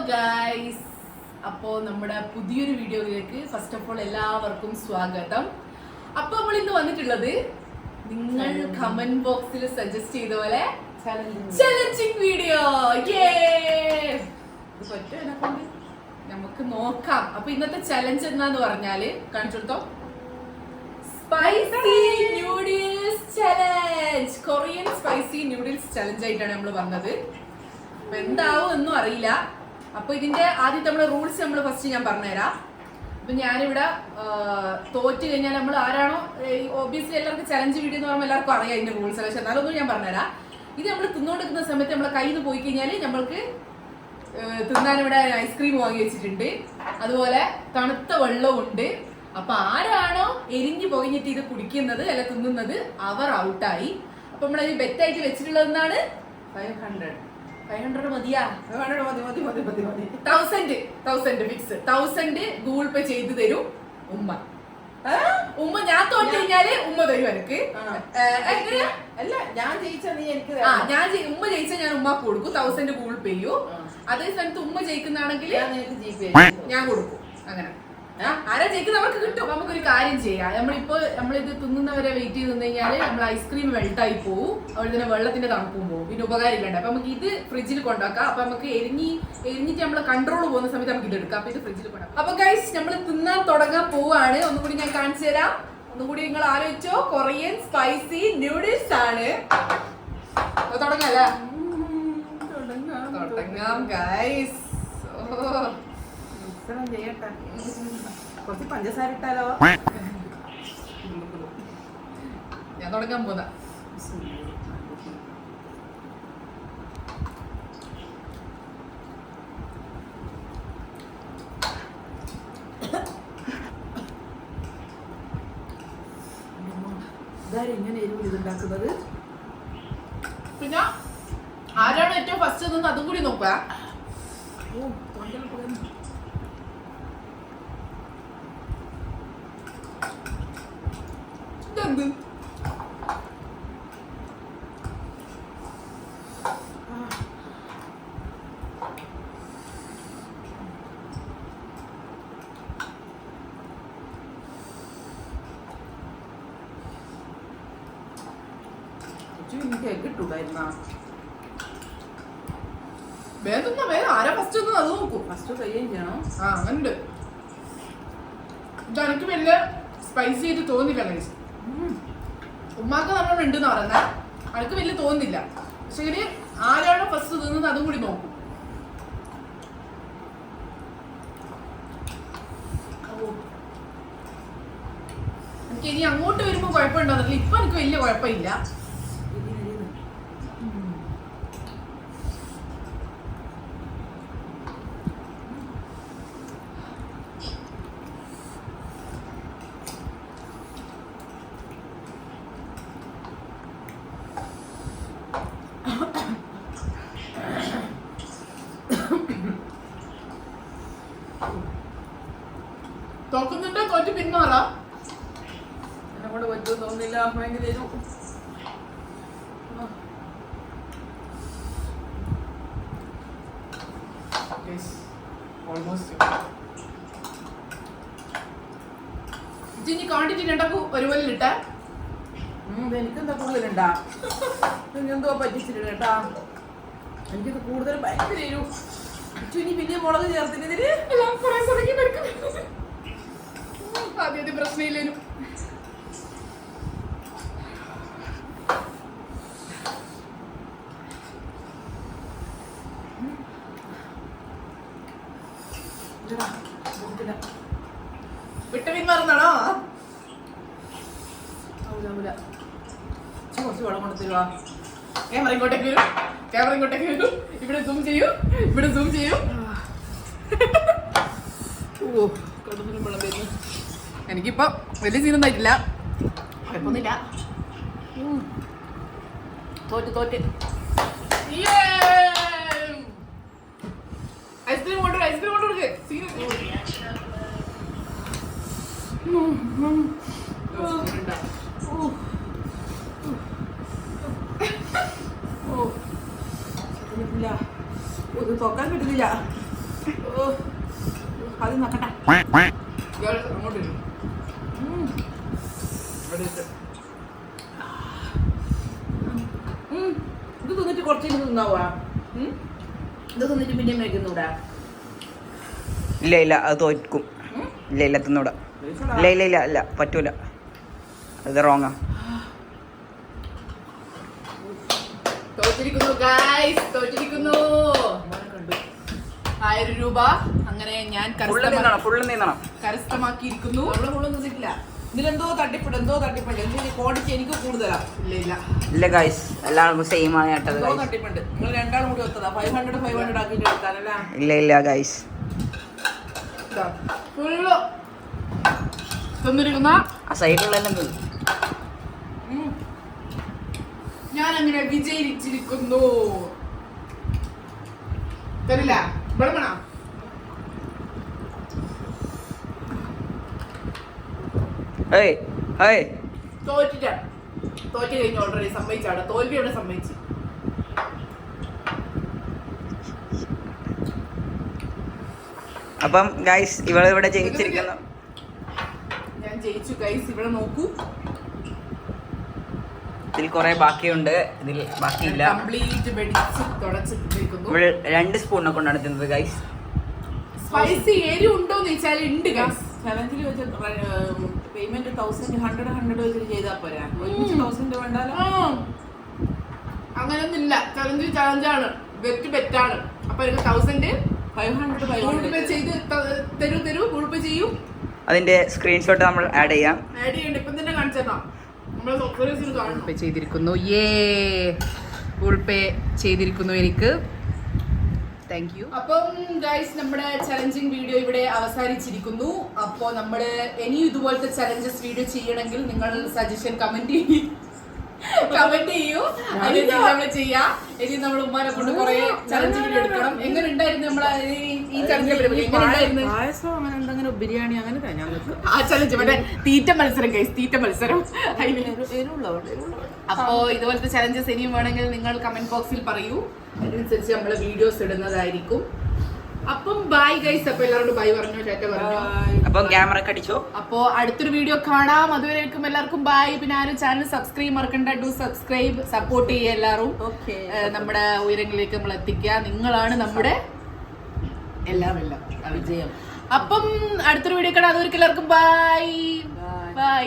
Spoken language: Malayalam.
ഗൈസ്, അപ്പോൾ നമ്മുടെ പുതിയൊരു വീഡിയോയിലേക്ക് ഫസ്റ്റ് ഓഫ് ഓൾ എല്ലാവർക്കും സ്വാഗതം. അപ്പോൾ നമ്മൾ ഇന്ന് വന്നിട്ടുള്ളത് നിങ്ങൾ കമന്റ് ബോക്സിൽ സജസ്റ്റ് ചെയ്ത പോലെ ചലഞ്ചിങ് വീഡിയോ. ഇത് പറ്റും, നമുക്ക് നോക്കാം. അപ്പൊ ഇന്നത്തെ ചലഞ്ച് എന്താന്ന് പറഞ്ഞാല് കാണിച്ചെടുത്തോ, spicy noodles challenge. Korean spicy noodles challenge ആയിട്ടാണ് നമ്മൾ വന്നത്. അപ്പൊ എന്താവും എന്നും അറിയില്ല. അപ്പൊ ഇതിന്റെ ആദ്യത്തെ നമ്മുടെ റൂൾസ് നമ്മൾ ഫസ്റ്റ് ഞാൻ പറഞ്ഞുതരാം. അപ്പൊ ഞാനിവിടെ തോറ്റ് കഴിഞ്ഞാൽ നമ്മൾ ആരാണോ, ഓബിയസ്ലി എല്ലാവർക്കും ചലഞ്ച് വീഡിയോ എന്ന് പറയുമ്പോൾ എല്ലാവർക്കും അറിയാം ഇതിന്റെ റൂൾസ്. പക്ഷെ എന്നാലൊന്നും ഞാൻ പറഞ്ഞുതരാം. ഇത് നമ്മൾ തിന്നുകൊണ്ടിരിക്കുന്ന സമയത്ത് നമ്മളെ കയ്യിൽ നിന്ന് പോയി കഴിഞ്ഞാൽ നമ്മൾക്ക് തിന്നാനിവിടെ ഐസ്ക്രീം വാങ്ങി വെച്ചിട്ടുണ്ട്, അതുപോലെ തണുത്ത വെള്ളവും ഉണ്ട്. അപ്പൊ ആരാണോ എരിഞ്ഞു പൊകഞ്ഞിട്ട് ഇത് കുടിക്കുന്നത് അല്ല തിന്നുന്നത് അവർ ഔട്ടായി. അപ്പൊ നമ്മളത് ബെറ്റായിട്ട് വെച്ചിട്ടുള്ളതെന്നാണ് 500 മതിയാ? 1000 ഫിക്സ്. 1000 ഗൂഗിൾ പേ ചെയ്ത് തരും ഉമ്മ. ഞാൻ തോറ്റു കഴിഞ്ഞാല് ഉമ്മ തരും എനിക്ക്. അല്ല, ഞാൻ ജയിച്ച നീ എനിക്ക് ഉമ്മ ജയിച്ചാൽ ഞാൻ ഉമ്മക്ക് കൊടുക്കും, 1000 ഗൂഗിൾ പേ ചെയ്യൂ. അതേ സ്ഥാനത്ത് ഉമ്മ ജയിക്കുന്നാണെങ്കിൽ ഞാൻ കൊടുക്കും. അങ്ങനെ ആരാ ജയിക്കുന്ന അവർക്ക് കിട്ടും. നമുക്കൊരു കാര്യം ചെയ്യാം, നമ്മളിത് തിന്നുന്നവരെ വെയിറ്റ് ചെയ്ത് നിന്ന് കഴിഞ്ഞാല് നമ്മൾ ഐസ്ക്രീം വെള്ളട്ടായി പോവും, അവിടെ തന്നെ വെള്ളത്തിന്റെ തണുപ്പും പോകും, പിന്നെ ഉപകാരമില്ല. അപ്പൊ നമുക്ക് ഇത് ഫ്രിഡ്ജിൽ കൊണ്ടാക്കാം. അപ്പൊ നമുക്ക് എരിഞ്ഞിട്ട് നമ്മളെ കൺട്രോൾ പോകുന്ന സമയത്ത് നമുക്ക് ഇത് എടുക്കാം. അപ്പൊ ഇത് ഫ്രിഡ്ജിൽ കൊണ്ടാക്കാം. അപ്പൊ ഗൈസ്, നമ്മൾ തിന്നാൻ തുടങ്ങാൻ പോവാണ്. ഒന്നുകൂടി ഞാൻ കാണിച്ചു തരാം. ഒന്നുകൂടി നിങ്ങൾ ആലോചിച്ചോ, കൊറിയൻ സ്പൈസി ന്യൂഡിൽസ് ആണ്. തുടങ്ങാല്ലേ? തുടങ്ങാം ഗൈസ്. ചെയ്യട്ടെ, കുറച്ച് പഞ്ചസാര ഇട്ടാലോ? ഞാൻ തുടങ്ങാൻ പോന്ന. ഇങ്ങനെ എരിവ് ഇതുണ്ടാക്കുന്നത്. പിന്നെ ആരാണ് ഏറ്റവും ഫസ്റ്റ് നിന്ന് അതും കൂടി നോക്കുക. ഇതെന്ത് എനിക്ക് കിട്ടൂടായിരുന്ന വേഗം ആരാ ഫസ്റ്റ് ഒന്ന് അത് നോക്കൂ. ഫസ്റ്റ് കയ്യും ചെയ്യണം. അങ്ങനുണ്ട്. ഇത് എനിക്ക് വലിയ സ്പൈസി ആയിട്ട് തോന്നില്ല ഗൈസ്. ഉമ്മാക്ക് നമ്മൾ ഉണ്ടെന്ന് പറയുന്നത് എനിക്ക് വലിയ തോന്നുന്നില്ല. പക്ഷെ ആരാണോ ഫസ്റ്റ് തിന്നുന്നത് അതും കൂടി നോക്കും. എനിക്ക് ഇനി അങ്ങോട്ട് വരുമ്പോ കുഴപ്പമുണ്ടോന്നില്ല. ഇപ്പൊ എനിക്ക് വലിയ കുഴപ്പമില്ല. തോക്കുന്നുണ്ടോ? തോറ്റ് പിന്മാറാ. എന്നെ കൊണ്ട് പറ്റുമോ തോന്നുന്നില്ല. ഭയങ്കര എരിവ്. ഇനി ക്വാണ്ടിറ്റി രണ്ടാക്കും ഒരുപോലെ ഇട്ട. എനിക്കെന്താ കൂടുതലുണ്ടാ? എന്തോ പറ്റിച്ചിട്ടുണ്ട് കേട്ടാ. എനിക്കിത് കൂടുതൽ ഭയങ്കര എരിവ്. ഇനി പിന്നെ മുളക് ചേർത്തിനെതിരെ ആദ്യം പ്രശ്നമില്ലേനും. വിട്ട് പിന്മാറുന്നാണോ? കുറച്ച് വെള്ളം കൊണ്ട് തരുവാ. ക്യാമറ ഇങ്ങോട്ടേക്ക് വരും. ഇവിടെ സൂം ചെയ്യൂ. എനിക്കിപ്പോ വലിയ സീനൊന്നായിട്ടില്ല, കുഴപ്പമൊന്നുമില്ല. തോറ്റ് ഐസ്ക്രീം കൊണ്ടുകൊടുക്ക്. തൊക്കാൻ കിട്ടുന്നില്ല. അത് നോക്കട്ടെ. അങ്ങോട്ട് ഇരു. ഇവിടെ ഇട്ട്. ഇത് തിന്നിട്ട് കുറച്ച് തിന്നാവാ. ഇത് തിന്നിട്ട് പിന്നെ കഴിക്കുന്നൂടാ. ഇല്ല അത് തോൽക്കും. ഇല്ല തിന്നൂടാ. ഇല്ല പറ്റൂല. അത് റോങ്ങാ. തോറ്റിരിക്കുന്നു ഗൈസ്, തോറ്റിരിക്കുന്നു. 1000 രൂപ അങ്ങനെ ഞാൻ ഫുള്ള് നീന്നണം. കരസ്ഥമാക്കിയിരിക്കുന്നു. നമ്മള് ഫുള്ള് നിന്നിട്ടില്ല. ഇതിലെന്തോ തട്ടിപ്പിട്ട് എന്തിന് ക്വാണ്ടിറ്റി എനിക്ക് കൂടുതലാ. ഇല്ല ഗൈസ്, എല്ലാവർക്കും സെയിം ആണ് കേട്ടത്. എന്തോ തട്ടിപ്പുണ്ട്. നിങ്ങൾ രണ്ടാളും കൂടി ഒത്തതാ 500 ആക്കിയിട്ട് എടുത്താനല്ലേ. ഇല്ല ഗൈസ്, ഫുള്ള് തിന്നിരിക്കുന്ന ആ സൈഡിലെല്ലാം തിന്നു. ഞാൻ അങ്ങനെ വിജയിച്ചിരിക്കുന്നു. തരില്ല വെളുമണ. തോറ്റ് കഴിഞ്ഞു ഓൾറെഡി. സമ്മതിച്ചാണ് തോൽവിയോടെ സമ്മതിച്ചു. അപ്പം ഗൈസ് ഇവിടെ ജയിച്ചിരിക്കുന്നു. ഞാൻ ജയിച്ചു ഗൈസ്. ഇവിടെ നോക്കൂ, ഇതിൽ കുറെ ബാക്കിയുണ്ട്. ഇതിൽ ബാക്കിയില്ല. കംപ്ലീറ്റ് വെടിച്ച് തുടച്ചിട്ടിരിക്കുന്നു. ഇവിടെ 2 സ്പൂണിനെ കൊണ്ടാണ് തിന്നത് ഗൈസ്. സ്പൈസി എരി ഉണ്ടോന്ന് ചോദിച്ചാൽ ഉണ്ട് ഗൈസ്. ചലഞ്ചിൽ വെച്ച് പേയ്മെന്റ് 100 വെച്ചിട്ട് ചെയ്താൽ പോരാ. ഒരുമിച്ച് 1000 വേണ്ടാലോ. അങ്ങനെയൊന്നുമില്ല. ചലഞ്ചാണ്, ബെറ്റാണ്. അപ്പൊ എനിക്ക് 500 ചെയ്ത് തരൂ. ഗൂഗിൾ പേ ചെയ്യൂ. അതിന്റെ സ്ക്രീൻഷോട്ട് നമ്മൾ ആഡ് ചെയ്യാം. ആഡ് ചെയ്യണ്ട, ഇപ്പം തന്നെ കാണിച്ചേക്കാം. ഗൂഗിൾ പേ ചെയ്തിരിക്കുന്നു. ഗൂഗിൾ പേ ചെയ്തിരിക്കുന്നു എനിക്ക്. Thank you. അപ്പം ഗൈസ്, നമ്മുടെ ചലഞ്ചിങ് വീഡിയോ ഇവിടെ അവസാനിച്ചിരിക്കുന്നു. അപ്പോൾ നമ്മൾ ഇനിയും ഇതുപോലത്തെ ചലഞ്ചസ് വീഡിയോ ചെയ്യണമെങ്കിൽ നിങ്ങൾ സജഷൻ കമന്റ് ചെയ്യൂ. അതിന് നമ്മൾ ചെയ്യാം. ഇനി നമ്മൾ ഉമ്മാനെ കൊണ്ട് കുറെ ചലഞ്ച് വീഡിയോ എടുക്കണം. എങ്ങനെ ഉണ്ടായിരുന്നു നമ്മളെ ഈ ചലഞ്ച് പരിപാടി? പായസം അങ്ങനെ എന്തെങ്കിലും ബിരിയാണി അങ്ങനെ തന്നെ ആ ചലഞ്ച് മറ്റേ തീറ്റ മത്സരം ഗൈസ്, തീറ്റ മത്സരം. അപ്പോ ഇതുപോലത്തെ ചലഞ്ചസ് ഇനിയും വേണമെങ്കിൽ നിങ്ങൾ കമന്റ് ബോക്സിൽ പറയൂ. അതിനനുസരിച്ച് നമ്മൾ വീഡിയോസ് ഇടുന്നതായിരിക്കും. അപ്പം ബൈ ഗൈസ്. അപ്പൊ എല്ലാവരോടും ബൈ പറഞ്ഞോ, ടാറ്റ പറഞ്ഞോ. അപ്പം ക്യാമറ കടിച്ചോ. അപ്പോ അടുത്തൊരു വീഡിയോ കാണാം. അതുവരേക്കും എല്ലാവർക്കും ബൈ. പിന്നെ ആരും ചാനൽ സബ്സ്ക്രൈബ് മറക്കണ്ട. ഡു സബ്സ്ക്രൈബ്, സപ്പോർട്ട് ചെയ്യുക എല്ലാവരും. നമ്മുടെ ഉയരങ്ങളിലേക്ക് നമ്മൾ എത്തിക്കുക. നിങ്ങളാണ് നമ്മുടെ എല്ലാം വിജയം. അപ്പം അടുത്തൊരു വീഡിയോ കാണാം. അതുവരേക്കും എല്ലാവർക്കും ബൈ.